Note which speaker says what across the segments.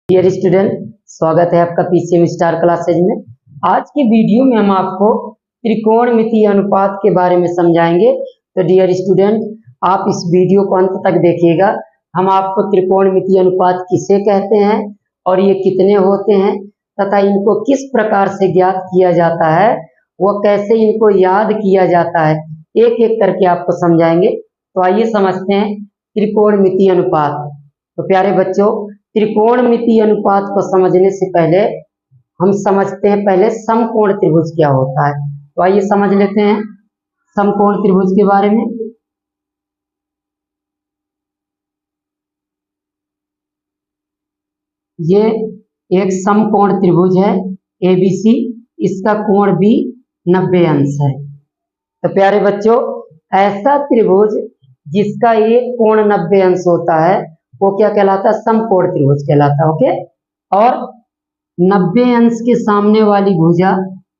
Speaker 1: Dear student, स्वागत है आपका पीसीएम स्टार क्लासेज में। आज की वीडियो में हम आपको त्रिकोणमितीय अनुपात के बारे में समझाएंगे। तो डियर स्टूडेंट, आप इस वीडियो को अंत तक देखिएगा। हम आपको त्रिकोणमितीय अनुपात किसे कहते हैं और ये कितने होते हैं तथा इनको किस प्रकार से ज्ञात किया जाता है, वह कैसे इनको याद किया जाता है, एक एक करके आपको समझाएंगे। तो आइए समझते हैं त्रिकोणमितीय अनुपात। तो प्यारे बच्चों, त्रिकोणमितीय अनुपात को समझने से पहले हम समझते हैं पहले समकोण त्रिभुज क्या होता है। तो आइए समझ लेते हैं समकोण त्रिभुज के बारे में। ये एक समकोण त्रिभुज है एबीसी, इसका कोण भी 90 अंश है। तो प्यारे बच्चों, ऐसा त्रिभुज जिसका एक कोण 90 अंश होता है वो क्या कहलाता है? समकोण त्रिभुज कहलाता है। ओके। और 90 अंश के सामने वाली भुजा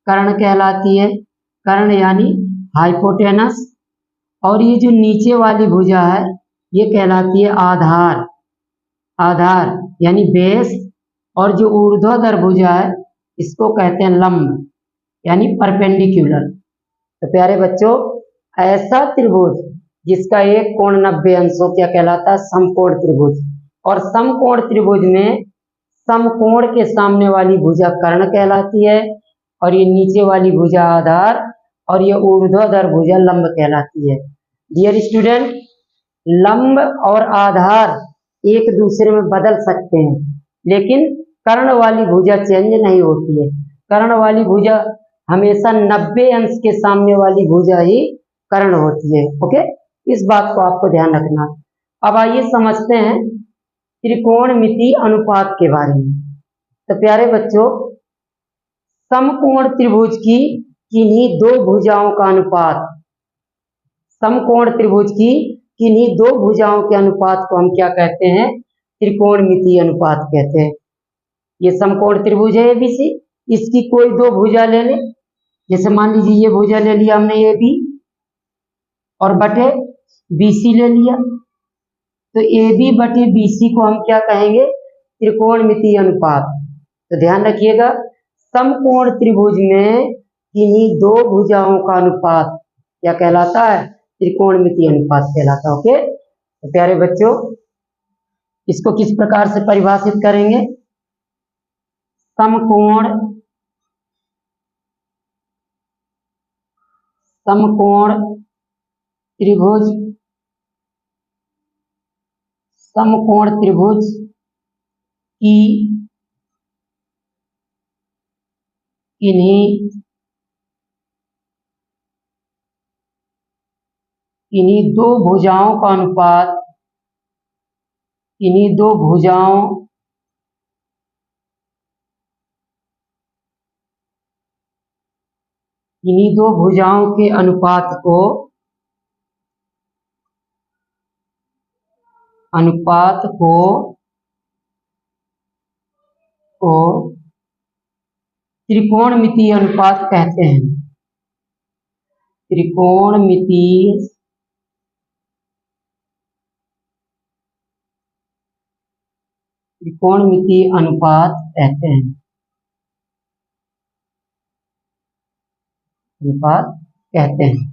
Speaker 1: कर्ण कहलाती है, कर्ण यानी हाइपोटेनस। और ये जो नीचे वाली भुजा है ये कहलाती है आधार, आधार यानी बेस। और जो ऊर्ध्वाधर भुजा है इसको कहते हैं लंब यानी परपेंडिकुलर। तो प्यारे बच्चों, ऐसा त्रिभुज जिसका एक कोण 90 अंश हो क्या कहलाता है? समकोण त्रिभुज। और समकोण त्रिभुज में समकोण के सामने वाली भुजा कर्ण कहलाती है, और ये नीचे वाली भुजा आधार, और ये ऊर्ध्वाधर भुजा लंब कहलाती है। डियर स्टूडेंट, लंब और आधार एक दूसरे में बदल सकते हैं, लेकिन कर्ण वाली भुजा चेंज नहीं होती है। कर्ण वाली भुजा हमेशा 90 अंश के सामने वाली भुजा ही कर्ण होती है। ओके, इस बात को आपको ध्यान रखना। अब आइए समझते हैं त्रिकोणमितीय अनुपात के बारे में। तो प्यारे बच्चों, समकोण त्रिभुज की किन्हीं दो भुजाओं का अनुपात, समकोण त्रिभुज की किन्हीं दो भुजाओं के अनुपात को हम क्या कहते हैं? त्रिकोणमितीय अनुपात कहते हैं। ये समकोण त्रिभुज है एबीसी, इसकी कोई दो भुजा ले लें। जैसे मान लीजिए ये भुजा ले लिया हमने ए बी, और बटे बीसी ले लिया। तो ए बी बटे बीसी को हम क्या कहेंगे? त्रिकोणमितीय अनुपात। तो ध्यान रखिएगा, समकोण त्रिभुज में किन्हीं दो भुजाओं का अनुपात क्या कहलाता है? त्रिकोणमितीय अनुपात कहलाता है। ओके। तो प्यारे बच्चों, इसको किस प्रकार से परिभाषित करेंगे? समकोण समकोण त्रिभुज, समकोण त्रिभुज की इन्हीं दो भुजाओं का अनुपात, इन्हीं दो भुजाओं इन्हीं दो भुजाओं के अनुपात को त्रिकोणमितीय अनुपात कहते हैं। त्रिकोणमितीय अनुपात कहते हैं। अनुपात कहते हैं।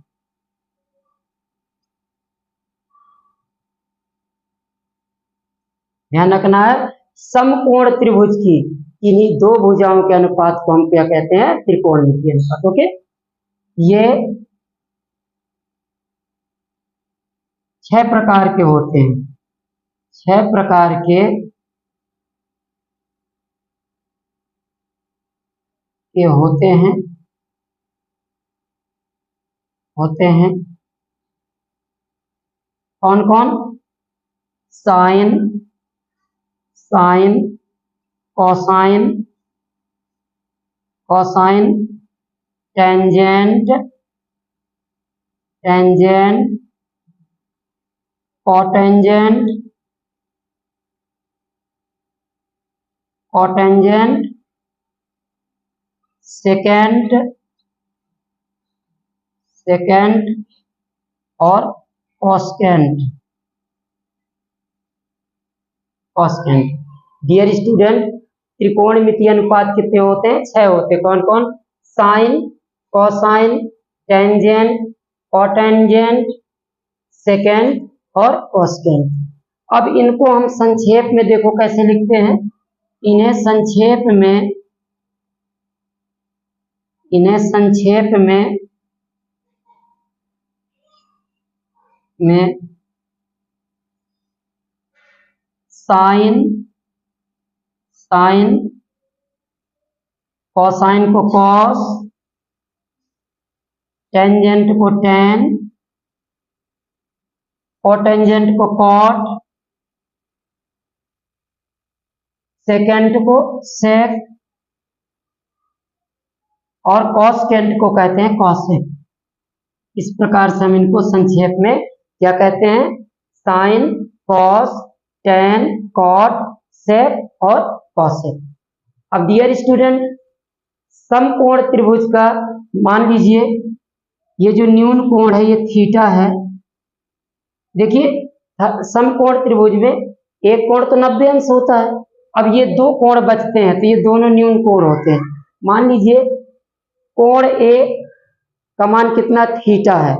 Speaker 1: ध्यान रखना है, समकोण त्रिभुज की इन्हीं दो भुजाओं के अनुपात को हम क्या कहते हैं? त्रिकोणमितीय अनुपात। ओके। ये 6 प्रकार के होते हैं। 6 प्रकार के होते हैं। कौन कौन? Sine, cosine, tangent, cotangent, secant और कॉस्केंट। डियर स्टूडेंट, त्रिकोणमितीय अनुपात कितने होते हैं? 6 होते हैं। कौन कौन? Sine, cosine, tangent, cotangent, secant और कोसेकेंट। अब इनको हम संक्षेप में देखो कैसे लिखते हैं। इन्हें संक्षेप में साइन, कोसाइन को कॉस, टेंजेंट को टेन, कोटेंजेंट को कॉट, सेकेंड को सेक और कॉसेकेंट को कहते हैं कॉसेक। इस प्रकार से हम इनको संक्षेप में क्या कहते हैं? साइन, कॉस, टेन, कॉट, सेक और कॉसेक। अब डियर स्टूडेंट, समकोण त्रिभुज का मान लीजिए ये जो न्यून कोण है ये थीटा है। देखिए समकोण त्रिभुज में एक कोण तो 90 अंश होता है। अब ये दो कोण बचते हैं तो ये दोनों न्यून कोण होते हैं। मान लीजिए कोण ए का मान कितना? थीटा है।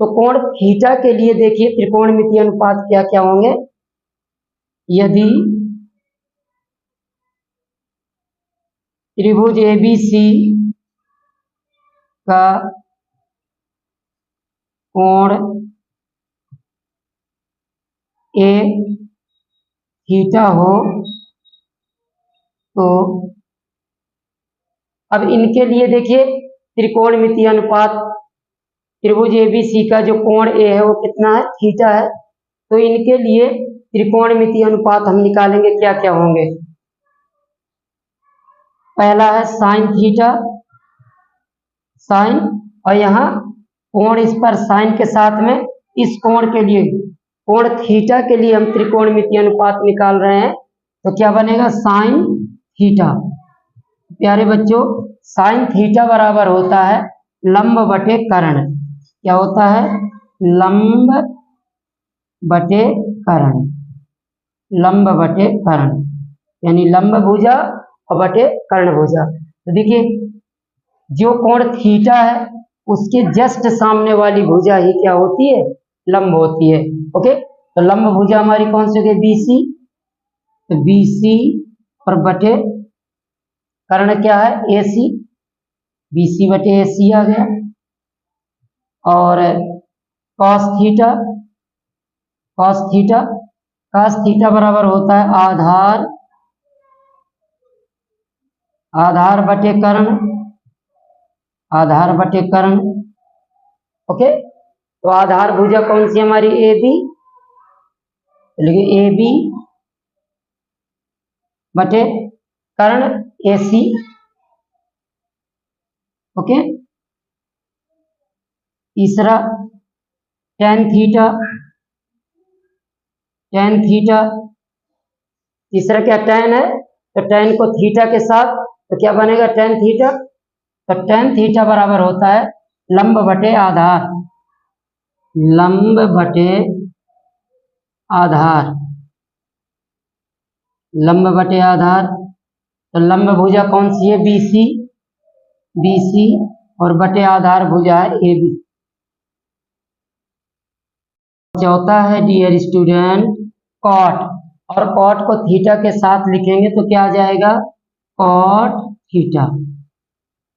Speaker 1: तो कोण थीटा के लिए देखिए त्रिकोणमितीय अनुपात क्या क्या होंगे। यदि त्रिभुज एबीसी का कोण ए थीटा हो तो अब इनके लिए देखिए त्रिकोणमितीय अनुपात, त्रिभुज एबीसी का जो कोण ए है वो कितना है? थीटा है। तो इनके लिए त्रिकोणमितीय अनुपात हम निकालेंगे क्या क्या होंगे। पहला है साइन थीटा, साइन, और यहाँ कोण इस पर साइन के साथ में इस कोण के लिए, कोण थीटा के लिए हम त्रिकोणमितीय अनुपात निकाल रहे हैं। तो क्या बनेगा? Sine theta. प्यारे बच्चों, साइन थीटा बराबर होता है लंब बटे कर्ण। क्या होता है? लंब बटे कर्ण। लंब बटे कर्ण यानी लंब भुजा और बटे कर्ण भुजा। तो देखिए जो कोण थीटा है उसके जस्ट सामने वाली भुजा ही क्या होती है? लंब होती है। ओके, तो लंब भुजा हमारी कौन सी होगी? बीसी। तो बीसी और बटे कर्ण क्या है? एसी। बीसी बटे एसी आ गया। और cos theta, cos theta, cos theta बराबर होता है आधार, आधार बटे कर्ण, आधार बटे कर्ण। ओके, तो आधार भुजा कौन सी हमारी? A B. लिखिए ए बी बटे कर्ण ए सी। ओके, तीसरा टेन थीटा, टेन थीटा। तीसरा क्या? टेन है। तो टेन को थीटा के साथ तो क्या बनेगा? Tan theta. तो टेन थीटा बराबर होता है लंब बटे आधार, लंब बटे आधार, लंब बटे आधार। तो लंब भुजा कौन सी है? बीसी, बीसी, और बटे आधार भुजा है ए बी। चौथा है डियर स्टूडेंट कॉट, और कॉट को थीटा के साथ लिखेंगे तो क्या आ जाएगा? Cot theta.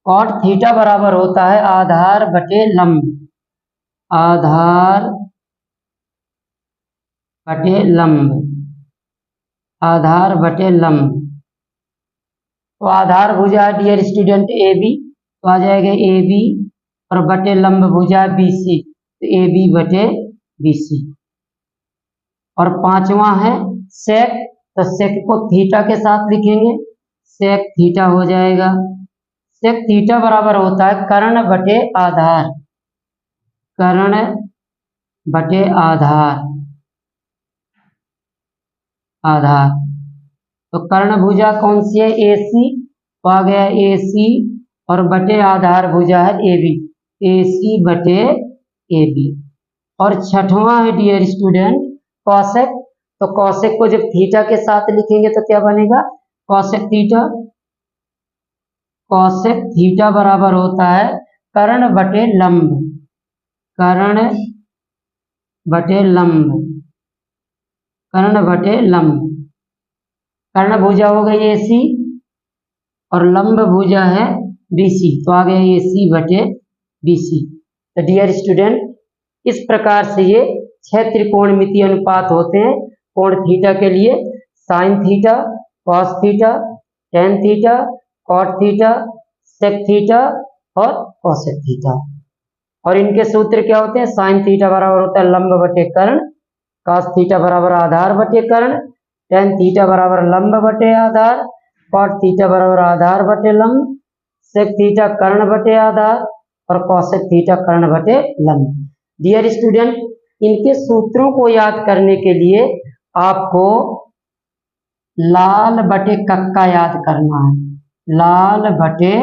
Speaker 1: कॉट थीटा बराबर होता है आधार बटे लंब, आधार बटे लंब, आधार बटे लंब। तो आधार भुजा है डियर स्टूडेंट ए बी, तो आ जाएगा ए बी, और बटे लंब भुजा बी सी, तो ए बी बटे बी सी। और पांचवा है सेक, तो सेक को थीटा के साथ लिखेंगे, सेक थीटा हो जाएगा। सेक थीटा बराबर होता है कर्ण बटे आधार, कर्ण बटे आधार, आधार। तो कर्ण भुजा कौन सी है? ए सी, तो आ गया ए सी, और बटे आधार भुजा है ए बी, ए सी बटे ए बी। और छठवां है डियर स्टूडेंट कॉसेक, तो कॉसेक को जब थीटा के साथ लिखेंगे तो क्या बनेगा, कॉसेक थीटा। कॉसेक थीटा बराबर होता है कर्ण बटे लंब, कर्ण बटे लंब, कर्ण बटे लंब। कर्ण भुजा हो गई AC और लंब भुजा है BC, तो आ गया AC बटे BC। तो डियर स्टूडेंट, इस प्रकार से ये 6 त्रिकोणमितीय अनुपात होते हैं कोण थीटा के लिए, sine theta, cos theta, tan theta, cot theta, sec theta और कॉसेक थीटा। और इनके सूत्र क्या होते हैं, साइन थीटा बराबर होता है लंब बटे कर्ण, कॉस थीटा बराबर आधार बटे कर्ण, टेन थीटा बराबर लंब बटे आधार, कॉट थीटा बराबर आधार बटे लंब, सेक थीटा कर्ण बटे आधार और कॉसेक थीटा कर्ण बटे लंब। डियर स्टूडेंट, इनके सूत्रों को याद करने के लिए आपको लाल बटे कक्का याद करना है, लाल बटे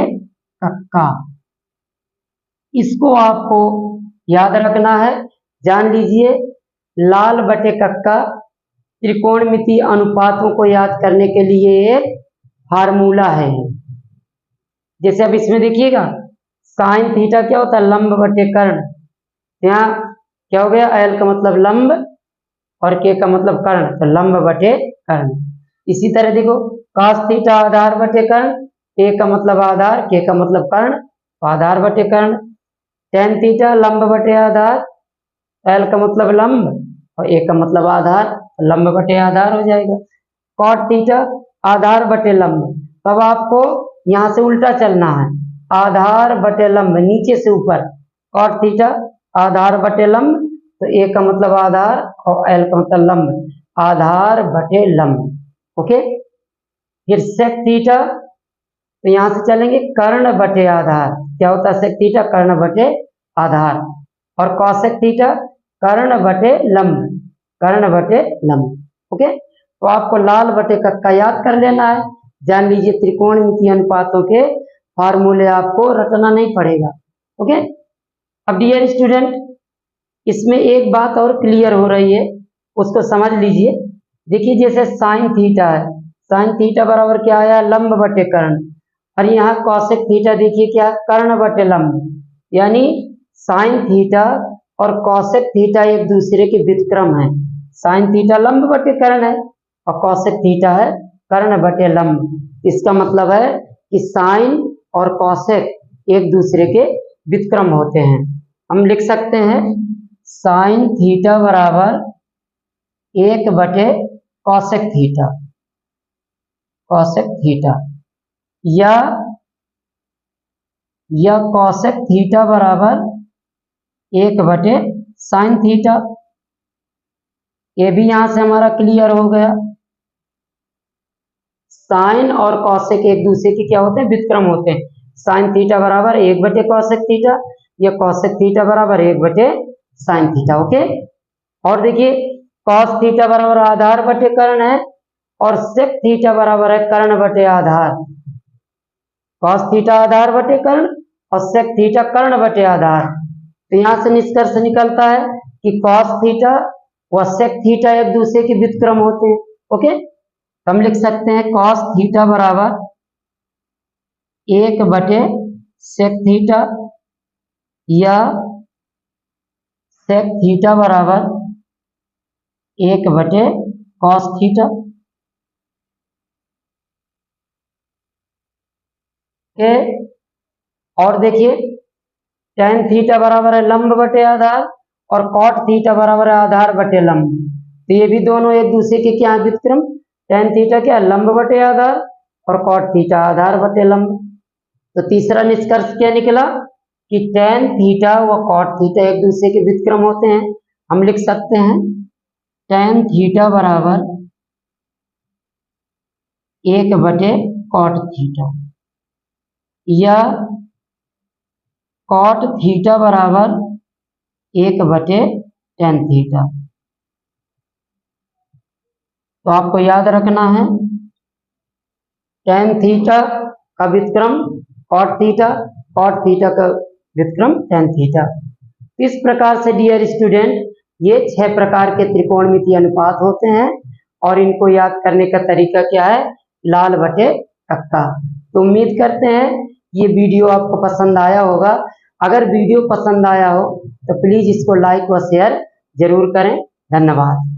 Speaker 1: कक्का, इसको आपको याद रखना है। जान लीजिए, लाल बटे कक्का त्रिकोणमितीय अनुपातों को याद करने के लिए एक फार्मूला है। जैसे अब इसमें देखिएगा, साइन थीटा क्या होता है, लंब बटे कर्ण। यहाँ क्या हो गया, एल का मतलब लंब और के का मतलब कर्ण, तो लंब बटे कर्ण। इसी तरह देखो, cos थीटा आधार बटे कर्ण, ए का मतलब आधार, के का मतलब कर्ण, आधार बटे कर्ण। टेन थीटा लंब बटे आधार, एल का मतलब लंब और ए का मतलब आधार, लंब बटे आधार हो जाएगा। कॉट थीटा आधार बटे लंब, तब आपको यहां से उल्टा चलना है, आधार बटे लंब नीचे से ऊपर, कॉट थीटा आधार बटे लंब, तो ए का मतलब आधार और एल का मतलब लंब, आधार बटे लंब। ओके, फिर सेक थीटा, तो यहां से चलेंगे कर्ण बटे आधार, क्या होता है सेक थीटा, कर्ण बटे आधार। और कॉसेक थीटा कर्ण बटे लंब, कर्ण बटे लंब। ओके, तो आपको लाल बटे कक्का याद कर लेना है। जान लीजिए, त्रिकोणमितीय अनुपातों के फार्मूले आपको रटना नहीं पड़ेगा। ओके, अब डियर स्टूडेंट, इसमें एक बात और क्लियर हो रही है, उसको समझ लीजिए। देखिए, जैसे साइन थीटा है, साइन थीटा बराबर क्या आया, लंब बटे कर्ण, और यहाँ कॉसेक थीटा देखिए क्या, कर्ण बटे लंब, यानी साइन थीटा और कॉसेक थीटा एक दूसरे के व्युत्क्रम है। साइन थीटा लंब बटे कर्ण है और कॉसेक थीटा है कर्ण बटे लंब। इसका मतलब है कि साइन और कॉसेक एक दूसरे के व्युत्क्रम होते हैं। हम लिख सकते हैं साइन थीटा बराबर 1 बटे कॉसेक थीटा, कॉसेक थीटा, या कॉसेक थीटा बराबर 1 बटे साइन थीटा। ये भी यहां से हमारा क्लियर हो गया। साइन और कॉसेक एक दूसरे के क्या होते हैं, व्युत्क्रम होते हैं। साइन थीटा बराबर 1 बटे कॉसेक थीटा, या कॉसेक थीटा बराबर 1 बटे साइन थीटा। ओके, और देखिए, कॉस थीटा बराबर आधार बटे कर्ण है और सेक थीटा बराबर है कर्ण बटे आधार। कॉस थीटा आधार बटे कर्ण और सेक थीटा कर्ण बटे आधार। तो यहां से निष्कर्ष निकलता है कि कॉस थीटा व सेक थीटा एक दूसरे के व्युत्क्रम होते हैं। ओके, हम लिख सकते हैं कॉस थीटा बराबर 1 बटे सेक थीटा, या सेक थीटा बराबर 1 बटे कॉस थीटा। ओके, और देखिए, टेन थीटा बराबर है लंब बटे आधार और कॉट थीटा बराबर है आधार बटे लंब। तो ये भी दोनों एक दूसरे के क्या व्युत्क्रम, टेन थीटा क्या, लंब बटे आधार और कॉट थीटा आधार बटे लंब। तो तीसरा निष्कर्ष क्या निकला कि टेन थीटा व कॉट थीटा एक दूसरे के व्युत्क्रम होते हैं। हम लिख सकते हैं टेन थीटा बराबर 1 बटे कॉट थीटा, या कॉट थीटा बराबर 1 बटे टेन थीटा। तो आपको याद रखना है टेन थीटा का व्युत्क्रम कॉट थीटा, कॉट थीटा का व्युत्क्रम टेन थीटा। इस प्रकार से डियर स्टूडेंट, ये 6 प्रकार के त्रिकोणमितीय अनुपात होते हैं और इनको याद करने का तरीका क्या है, लाल बटे कक्का। तो उम्मीद करते हैं ये वीडियो आपको पसंद आया होगा। अगर वीडियो पसंद आया हो तो प्लीज इसको लाइक व शेयर जरूर करें। धन्यवाद।